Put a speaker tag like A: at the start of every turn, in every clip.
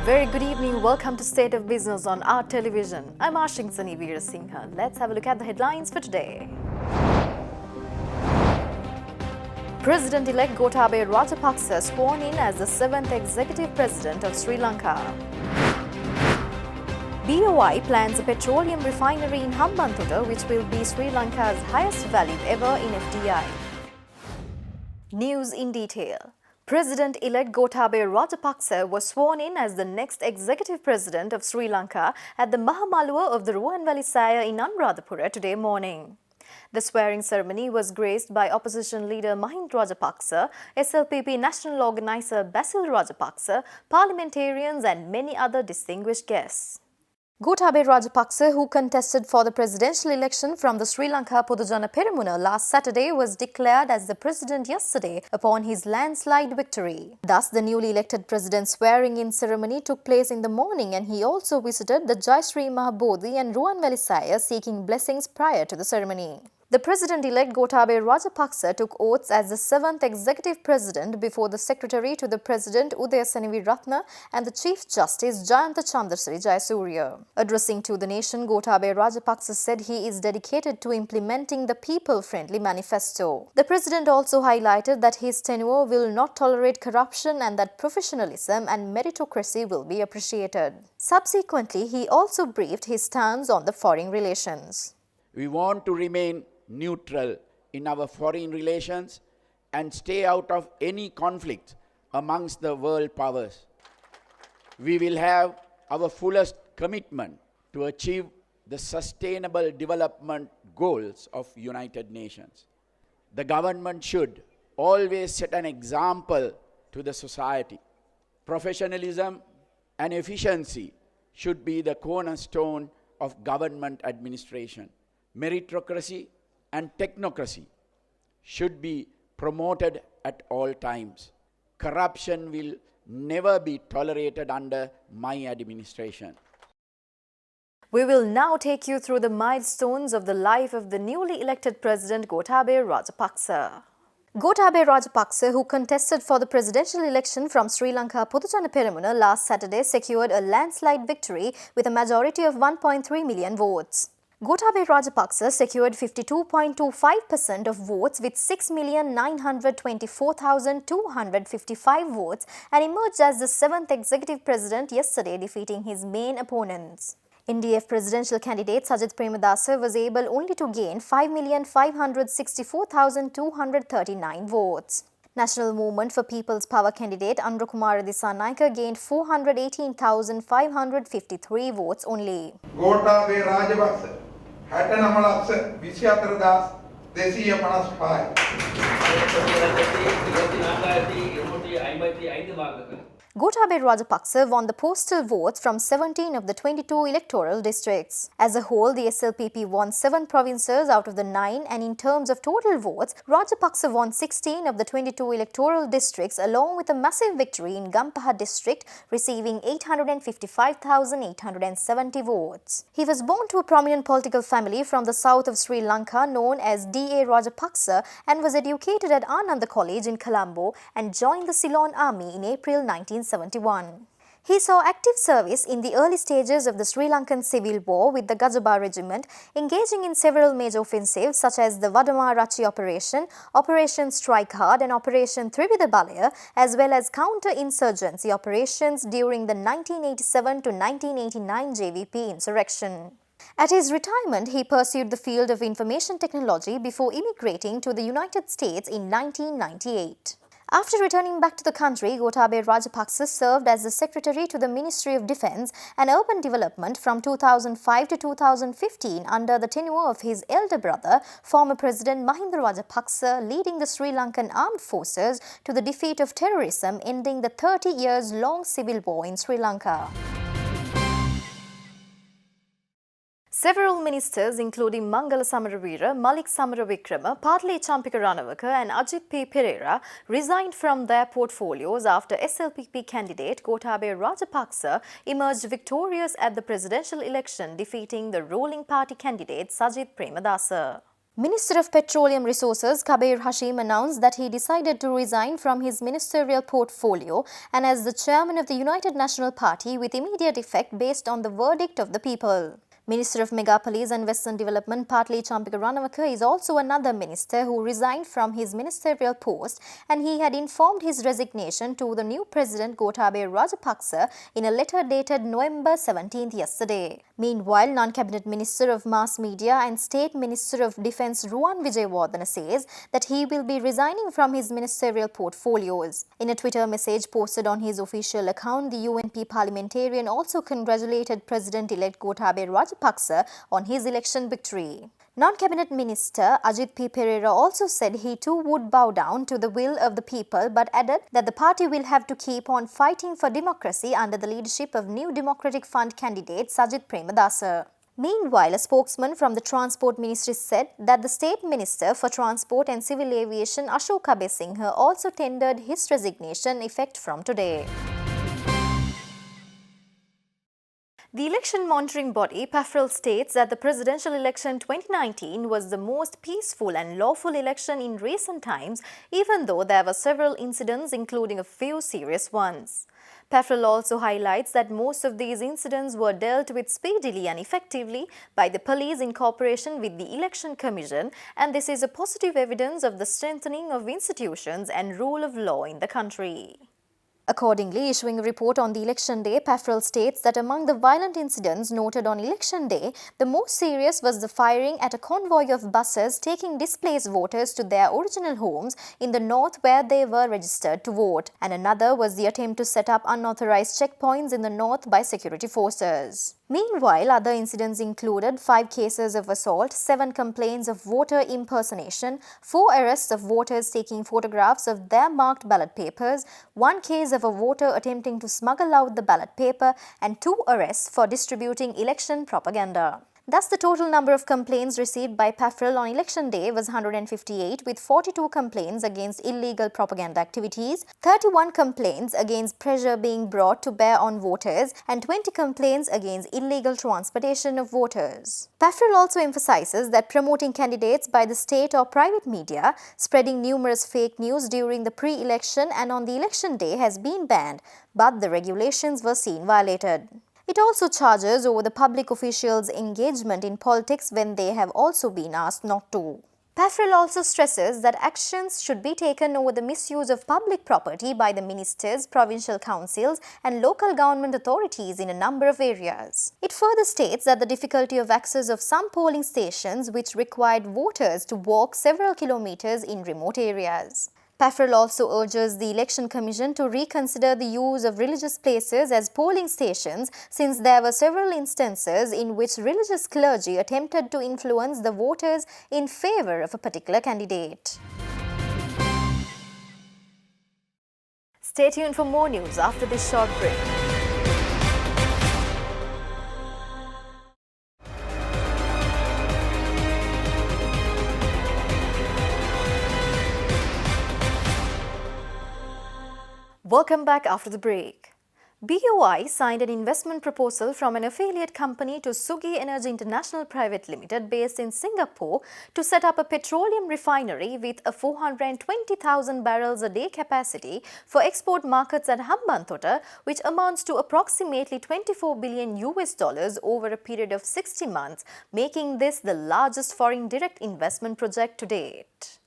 A: Very good evening. Welcome to State of Business on our television. I'm Ashingsani Veerasinghe. Let's have a look at the headlines for today. President-elect Gotabaya Rajapaksa sworn in as the 7th Executive President of Sri Lanka. BOI plans a petroleum refinery in Hambantota, which will be Sri Lanka's highest value ever in FDI. News in detail. President-elect Gotabaya Rajapaksa was sworn in as the next executive president of Sri Lanka at the Mahamaluwa of the Ruwanvali Saya in Anuradhapura today morning. The swearing ceremony was graced by opposition leader Mahinda Rajapaksa, SLPP national organizer Basil Rajapaksa, parliamentarians and many other distinguished guests. Gotabaya Rajapaksa, who contested for the presidential election from the Sri Lanka Podujana Peramuna last Saturday, was declared as the president yesterday upon his landslide victory. Thus, the newly elected president's swearing-in ceremony took place in the morning, and he also visited the Jai Sri Mahabodhi and Ruwanvali Saya seeking blessings prior to the ceremony. The president-elect Gotabaya Rajapaksa took oaths as the 7th executive president before the secretary to the president Udayasani Ratna and the Chief Justice Jayantha Chandrasri Jayasuriya. Addressing to the nation, Gotabaya Rajapaksa said he is dedicated to implementing the people-friendly manifesto. The president also highlighted that his tenure will not tolerate corruption and that professionalism and meritocracy will be appreciated. Subsequently, he also briefed his stance on the foreign relations.
B: We want to remain neutral in our foreign relations and stay out of any conflict amongst the world powers. We will have our fullest commitment to achieve the sustainable development goals of United Nations. The government should always set an example to the society. Professionalism and efficiency should be the cornerstone of government administration. Meritocracy and technocracy should be promoted at all times. Corruption will never be tolerated under my administration.
A: We will now take you through the milestones of the life of the newly elected President Gotabaya Rajapaksa. Gotabaya Rajapaksa, who contested for the presidential election from Sri Lanka Podujana Peramuna last Saturday, secured a landslide victory with a majority of 1.3 million votes. Gotabaya Rajapaksa secured 52.25% of votes with 6,924,255 votes and emerged as the 7th executive president yesterday, defeating his main opponents. NDF presidential candidate Sajith Premadasa was able only to gain 5,564,239 votes. National Movement for People's Power candidate Andrukumara Dissanayake gained 418,553 votes only.
C: Gotabaya Rajapaksa 69,24,245.
A: Gotabaya Rajapaksa won the postal votes from 17 of the 22 electoral districts. As a whole, the SLPP won 7 provinces out of the 9, and in terms of total votes, Rajapaksa won 16 of the 22 electoral districts along with a massive victory in Gampaha district, receiving 855,870 votes. He was born to a prominent political family from the south of Sri Lanka known as D.A. Rajapaksa and was educated at Ananda College in Colombo and joined the Ceylon Army in April 1971. He saw active service in the early stages of the Sri Lankan Civil War with the Gajaba Regiment, engaging in several major offensives such as the Vadama Rachi Operation, Operation Strike Hard and Operation Trivida Balaya, as well as counter-insurgency operations during the 1987 to 1989 JVP insurrection. At his retirement, he pursued the field of information technology before immigrating to the United States in 1998. After returning back to the country, Gotabaya Rajapaksa served as the Secretary to the Ministry of Defence and Urban Development from 2005 to 2015 under the tenure of his elder brother, former President Mahinda Rajapaksa, leading the Sri Lankan armed forces to the defeat of terrorism, ending the 30 years long civil war in Sri Lanka. Several ministers, including Mangala Samaravira, Malik Samaravikrama, Patli Champika Ranawaka and Ajit P. Pereira, resigned from their portfolios after SLPP candidate Gotabaya Rajapaksa emerged victorious at the presidential election, defeating the ruling party candidate Sajith Premadasa. Minister of Petroleum Resources Kabir Hashim announced that he decided to resign from his ministerial portfolio and as the chairman of the United National Party with immediate effect based on the verdict of the people. Minister of Megapolis and Western Development Partli Champika Ranawaka is also another minister who resigned from his ministerial post, and he had informed his resignation to the new President Gotabaya Rajapaksa in a letter dated November 17th yesterday. Meanwhile, non-cabinet minister of Mass Media and State Minister of Defence Ruwan Wijewardena says that he will be resigning from his ministerial portfolios. In a Twitter message posted on his official account, the UNP parliamentarian also congratulated President-elect Gotabaya Rajapaksa on his election victory. Non-cabinet minister Ajit P. Pereira also said he too would bow down to the will of the people, but added that the party will have to keep on fighting for democracy under the leadership of New Democratic Fund candidate Sajith Premadasa. Meanwhile, a spokesman from the Transport Ministry said that the State Minister for Transport and Civil Aviation Ashok Abesinghe also tendered his resignation effect from today. The election monitoring body, PAFREL, states that the presidential election 2019 was the most peaceful and lawful election in recent times, even though there were several incidents, including a few serious ones. PAFREL also highlights that most of these incidents were dealt with speedily and effectively by the police in cooperation with the Election Commission, and this is a positive evidence of the strengthening of institutions and rule of law in the country. Accordingly, issuing a report on the election day, PAFREL states that among the violent incidents noted on election day, the most serious was the firing at a convoy of buses taking displaced voters to their original homes in the north where they were registered to vote, and another was the attempt to set up unauthorized checkpoints in the north by security forces. Meanwhile, other incidents included 5 cases of assault, 7 complaints of voter impersonation, 4 arrests of voters taking photographs of their marked ballot papers, 1 case of a voter attempting to smuggle out the ballot paper, and 2 arrests for distributing election propaganda. Thus, the total number of complaints received by PAFREL on election day was 158, with 42 complaints against illegal propaganda activities, 31 complaints against pressure being brought to bear on voters, and 20 complaints against illegal transportation of voters. PAFREL also emphasizes that promoting candidates by the state or private media, spreading numerous fake news during the pre-election and on the election day has been banned, but the regulations were seen violated. It also charges over the public officials' engagement in politics when they have also been asked not to. PAFREL also stresses that actions should be taken over the misuse of public property by the ministers, provincial councils and local government authorities in a number of areas. It further states that the difficulty of access of some polling stations which required voters to walk several kilometers in remote areas. PAFREL also urges the Election Commission to reconsider the use of religious places as polling stations, since there were several instances in which religious clergy attempted to influence the voters in favor of a particular candidate. Stay tuned for more news after this short break. Welcome back after the break. BOI signed an investment proposal from an affiliate company to Sugi Energy International Private Limited based in Singapore to set up a petroleum refinery with a 420,000 barrels a day capacity for export markets at Hambantota, which amounts to approximately $24 billion over a period of 60 months, making this the largest foreign direct investment project to date.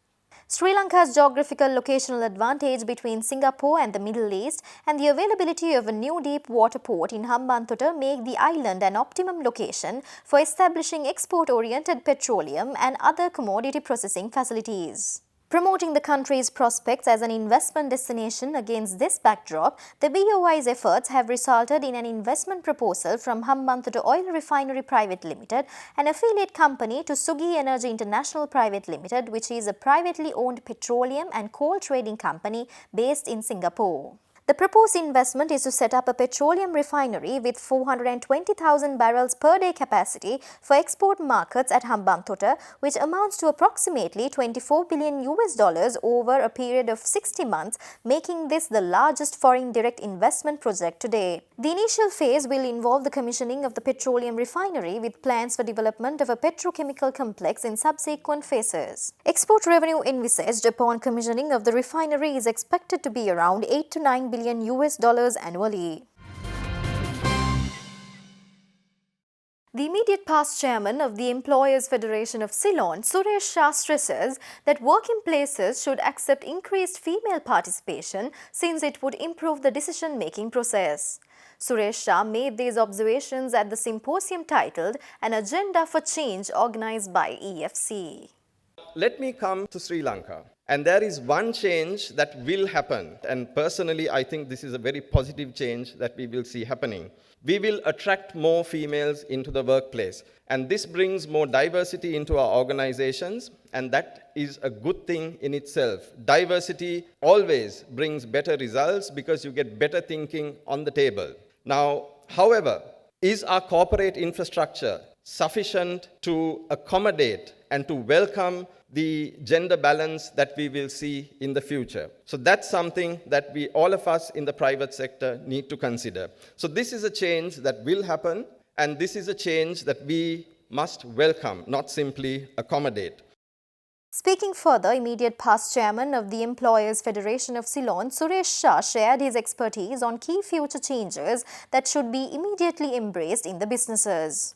A: Sri Lanka's geographical locational advantage between Singapore and the Middle East and the availability of a new deep water port in Hambantota make the island an optimum location for establishing export-oriented petroleum and other commodity processing facilities. Promoting the country's prospects as an investment destination against this backdrop, the BOI's efforts have resulted in an investment proposal from Hambantota Oil Refinery Private Limited, an affiliate company to Sugi Energy International Private Limited, which is a privately owned petroleum and coal trading company based in Singapore. The proposed investment is to set up a petroleum refinery with 420,000 barrels per day capacity for export markets at Hambantota, which amounts to approximately $24 billion over a period of 60 months, making this the largest foreign direct investment project to date. The initial phase will involve the commissioning of the petroleum refinery with plans for development of a petrochemical complex in subsequent phases. Export revenue envisaged upon commissioning of the refinery is expected to be around $8 to $9 billion annually. The immediate past chairman of the Employers Federation of Ceylon, Suresh Shah, stresses that working places should accept increased female participation since it would improve the decision-making process. Suresh Shah made these observations at the symposium titled An Agenda for Change organized by EFC.
D: Let me come to Sri Lanka. And there is one change that will happen. And personally, I think this is a very positive change that we will see happening. We will attract more females into the workplace. And this brings more diversity into our organizations. And that is a good thing in itself. Diversity always brings better results because you get better thinking on the table. Now, however, is our corporate infrastructure sufficient to accommodate and to welcome the gender balance that we will see in the future? So that's something that all of us in the private sector need to consider. So this is a change that will happen, and this is a change that we must welcome, not simply accommodate.
A: Speaking further, immediate past chairman of the Employers Federation of Ceylon, Suresh Shah, shared his expertise on key future changes that should be immediately embraced in the businesses.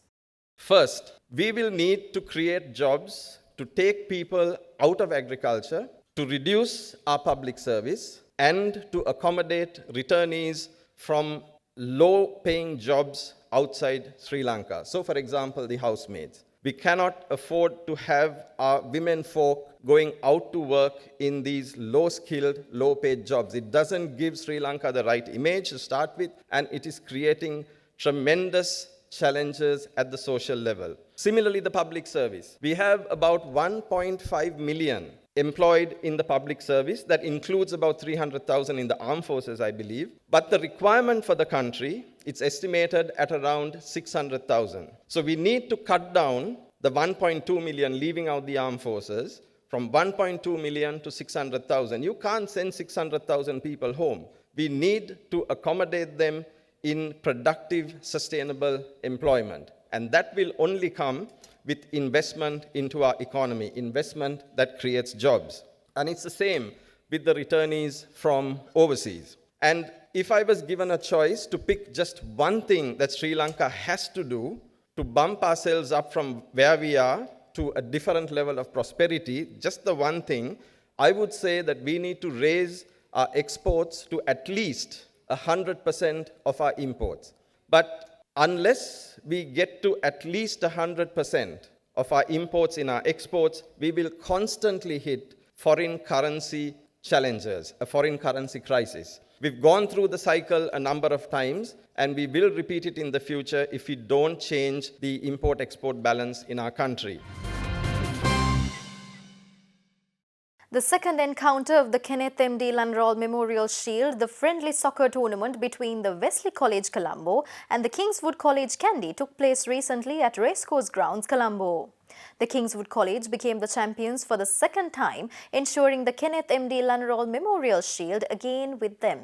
D: First, we will need to create jobs to take people out of agriculture, to reduce our public service, and to accommodate returnees from low-paying jobs outside Sri Lanka. So, for example, the housemaids. We cannot afford to have our women folk going out to work in these low-skilled, low-paid jobs. It doesn't give Sri Lanka the right image to start with, and it is creating tremendous challenges at the social level. Similarly, the public service. We have about 1.5 million employed in the public service. That includes about 300,000 in the armed forces, I believe. But the requirement for the country, it's estimated at around 600,000. So we need to cut down the 1.2 million leaving out the armed forces from 1.2 million to 600,000. You can't send 600,000 people home. We need to accommodate them in productive, sustainable employment. And that will only come with investment into our economy, investment that creates jobs. And it's the same with the returnees from overseas. And if I was given a choice to pick just one thing that Sri Lanka has to do to bump ourselves up from where we are to a different level of prosperity, just the one thing, I would say that we need to raise our exports to at least 100% of our imports. But unless we get to at least 100% of our imports in our exports, we will constantly hit foreign currency challenges, a foreign currency crisis. We've gone through the cycle a number of times, and we will repeat it in the future if we don't change the import-export balance in our country.
A: The second encounter of the Kenneth M.D. Lanroll Memorial Shield, the friendly soccer tournament between the Wesley College Colombo and the Kingswood College Kandy, took place recently at Racecourse Grounds, Colombo. The Kingswood College became the champions for the second time, ensuring the Kenneth M.D. Lanroll Memorial Shield again with them.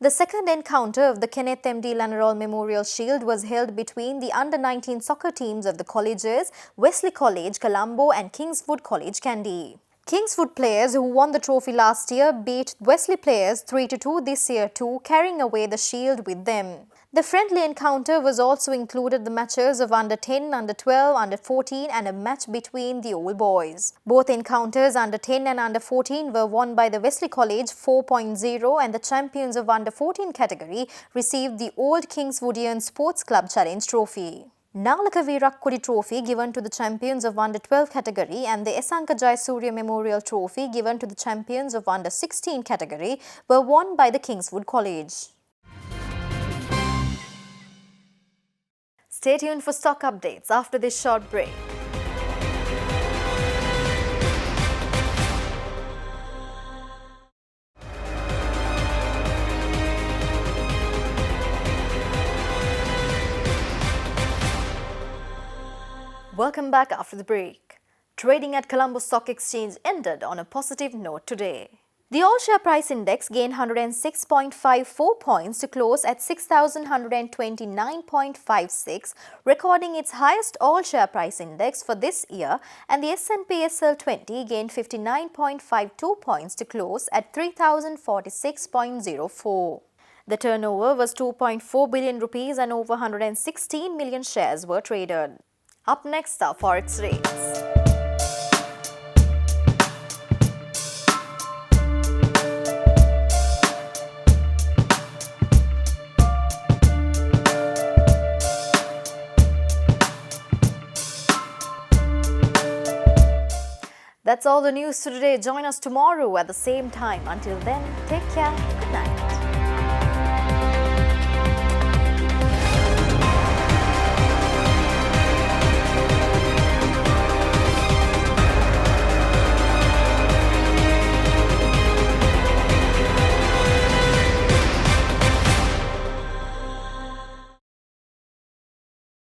A: The second encounter of the Kenneth M.D. Lanroll Memorial Shield was held between the under-19 soccer teams of the colleges, Wesley College Colombo and Kingswood College Kandy. Kingswood players who won the trophy last year beat Wesley players 3-2 this year too, carrying away the shield with them. The friendly encounter was also included the matches of under-10, under-12, under-14 and a match between the old boys. Both encounters under-10 and under-14 were won by the Wesley College 4.0, and the champions of under-14 category received the Old Kingswoodian Sports Club Challenge Trophy. Nalaka Veerakkudi Trophy given to the champions of under-12 category and the Esanka Jayasuriya Memorial Trophy given to the champions of under-16 category were won by the Kingswood College. Stay tuned for stock updates after this short break. Welcome back after the break. Trading at Colombo Stock Exchange ended on a positive note today. The all-share price index gained 106.54 points to close at 6,129.56, recording its highest all-share price index for this year, and the S&P SL 20 gained 59.52 points to close at 3,046.04. The turnover was 2.4 billion rupees and over 116 million shares were traded. Up next are forex rates. That's all the news for today. Join us tomorrow at the same time. Until then, take care. Good night.